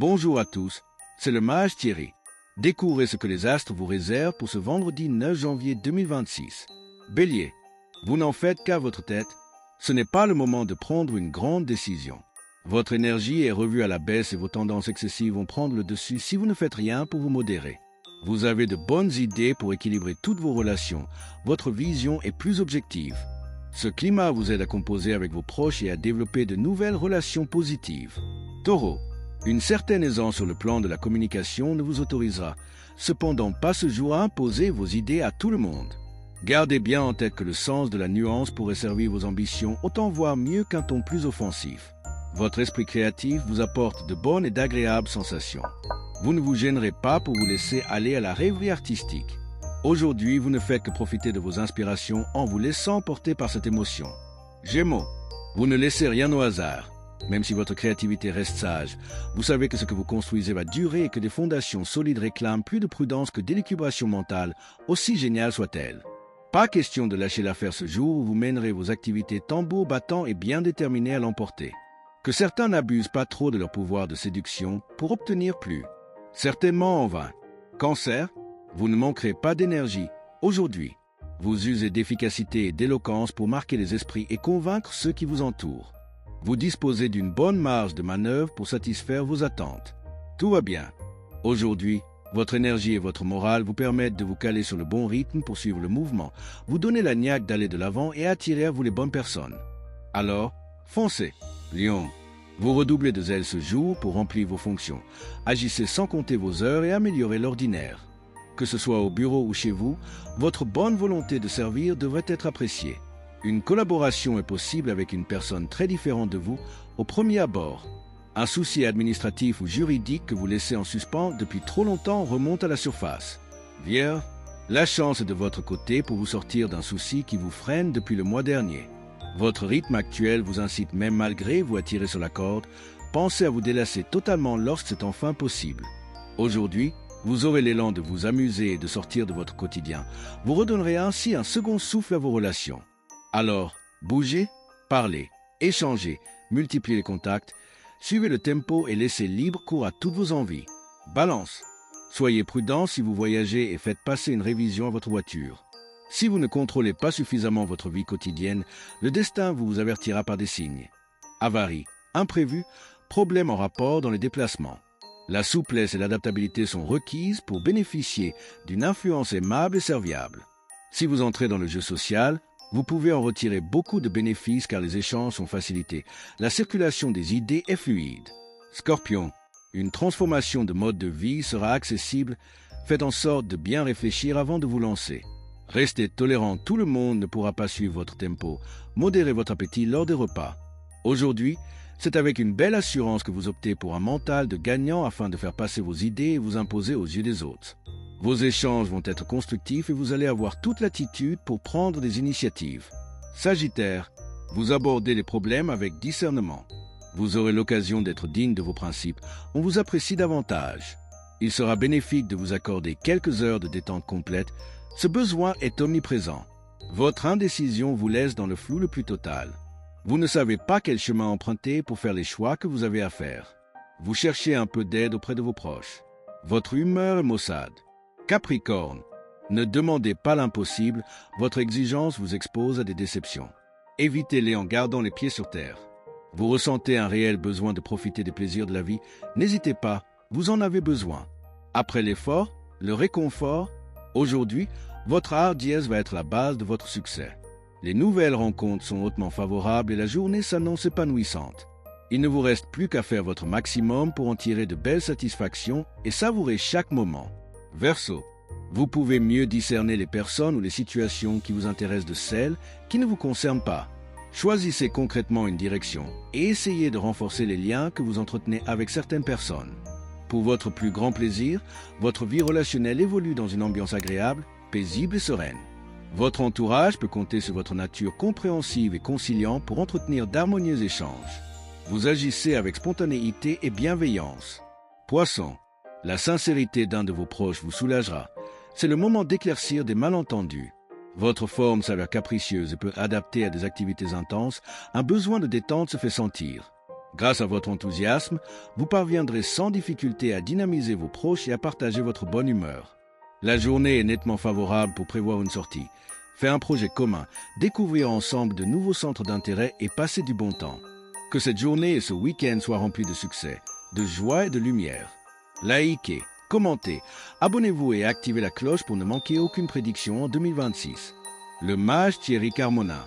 Bonjour à tous, c'est le mage Thierry. Découvrez ce que les astres vous réservent pour ce vendredi 9 janvier 2026. Bélier, vous n'en faites qu'à votre tête. Ce n'est pas le moment de prendre une grande décision. Votre énergie est revue à la baisse et vos tendances excessives vont prendre le dessus si vous ne faites rien pour vous modérer. Vous avez de bonnes idées pour équilibrer toutes vos relations. Votre vision est plus objective. Ce climat vous aide à composer avec vos proches et à développer de nouvelles relations positives. Taureau, une certaine aisance sur le plan de la communication ne vous autorisera cependant pas ce jour à imposer vos idées à tout le monde. Gardez bien en tête que le sens de la nuance pourrait servir vos ambitions, autant voire mieux qu'un ton plus offensif. Votre esprit créatif vous apporte de bonnes et d'agréables sensations. Vous ne vous gênerez pas pour vous laisser aller à la rêverie artistique. Aujourd'hui, vous ne faites que profiter de vos inspirations en vous laissant porter par cette émotion. Gémeaux, vous ne laissez rien au hasard. Même si votre créativité reste sage, vous savez que ce que vous construisez va durer et que des fondations solides réclament plus de prudence que d'élucubration mentale, aussi géniale soit-elle. Pas question de lâcher l'affaire ce jour où vous mènerez vos activités tambour battant et bien déterminés à l'emporter. Que certains n'abusent pas trop de leur pouvoir de séduction pour obtenir plus. Certainement en vain. Cancer, vous ne manquerez pas d'énergie. Aujourd'hui, vous usez d'efficacité et d'éloquence pour marquer les esprits et convaincre ceux qui vous entourent. Vous disposez d'une bonne marge de manœuvre pour satisfaire vos attentes. Tout va bien. Aujourd'hui, votre énergie et votre morale vous permettent de vous caler sur le bon rythme pour suivre le mouvement, vous donner la niaque d'aller de l'avant et attirer à vous les bonnes personnes. Alors, foncez. Lion, vous redoublez de zèle ce jour pour remplir vos fonctions. Agissez sans compter vos heures et améliorez l'ordinaire. Que ce soit au bureau ou chez vous, votre bonne volonté de servir devrait être appréciée. Une collaboration est possible avec une personne très différente de vous au premier abord. Un souci administratif ou juridique que vous laissez en suspens depuis trop longtemps remonte à la surface. Vierge, la chance est de votre côté pour vous sortir d'un souci qui vous freine depuis le mois dernier. Votre rythme actuel vous incite même malgré vous à tirer sur la corde. Pensez à vous délasser totalement lorsque c'est enfin possible. Aujourd'hui, vous aurez l'élan de vous amuser et de sortir de votre quotidien. Vous redonnerez ainsi un second souffle à vos relations. Alors, bougez, parlez, échangez, multipliez les contacts, suivez le tempo et laissez libre cours à toutes vos envies. Balance, soyez prudent si vous voyagez et faites passer une révision à votre voiture. Si vous ne contrôlez pas suffisamment votre vie quotidienne, le destin vous avertira par des signes. Avarie, imprévu, problème en rapport dans les déplacements. La souplesse et l'adaptabilité sont requises pour bénéficier d'une influence aimable et serviable. Si vous entrez dans le jeu social, vous pouvez en retirer beaucoup de bénéfices car les échanges sont facilités. La circulation des idées est fluide. Scorpion, une transformation de mode de vie sera accessible. Faites en sorte de bien réfléchir avant de vous lancer. Restez tolérant, tout le monde ne pourra pas suivre votre tempo. Modérez votre appétit lors des repas. Aujourd'hui, c'est avec une belle assurance que vous optez pour un mental de gagnant afin de faire passer vos idées et vous imposer aux yeux des autres. Vos échanges vont être constructifs et vous allez avoir toute l'attitude pour prendre des initiatives. Sagittaire, vous abordez les problèmes avec discernement. Vous aurez l'occasion d'être digne de vos principes. On vous apprécie davantage. Il sera bénéfique de vous accorder quelques heures de détente complète. Ce besoin est omniprésent. Votre indécision vous laisse dans le flou le plus total. Vous ne savez pas quel chemin emprunter pour faire les choix que vous avez à faire. Vous cherchez un peu d'aide auprès de vos proches. Votre humeur est maussade. Capricorne, ne demandez pas l'impossible, votre exigence vous expose à des déceptions. Évitez-les en gardant les pieds sur terre. Vous ressentez un réel besoin de profiter des plaisirs de la vie, n'hésitez pas, vous en avez besoin. Après l'effort, le réconfort, aujourd'hui, votre hardiesse va être la base de votre succès. Les nouvelles rencontres sont hautement favorables et la journée s'annonce épanouissante. Il ne vous reste plus qu'à faire votre maximum pour en tirer de belles satisfactions et savourer chaque moment. Verseau, vous pouvez mieux discerner les personnes ou les situations qui vous intéressent de celles qui ne vous concernent pas. Choisissez concrètement une direction et essayez de renforcer les liens que vous entretenez avec certaines personnes. Pour votre plus grand plaisir, votre vie relationnelle évolue dans une ambiance agréable, paisible et sereine. Votre entourage peut compter sur votre nature compréhensive et conciliante pour entretenir d'harmonieux échanges. Vous agissez avec spontanéité et bienveillance. Poisson, la sincérité d'un de vos proches vous soulagera. C'est le moment d'éclaircir des malentendus. Votre forme s'avère capricieuse et peut adapter à des activités intenses. Un besoin de détente se fait sentir. Grâce à votre enthousiasme, vous parviendrez sans difficulté à dynamiser vos proches et à partager votre bonne humeur. La journée est nettement favorable pour prévoir une sortie, faire un projet commun, découvrir ensemble de nouveaux centres d'intérêt et passer du bon temps. Que cette journée et ce week-end soient remplis de succès, de joie et de lumière. Likez, commentez, abonnez-vous et activez la cloche pour ne manquer aucune prédiction en 2026. Le mage Thierry Carmona.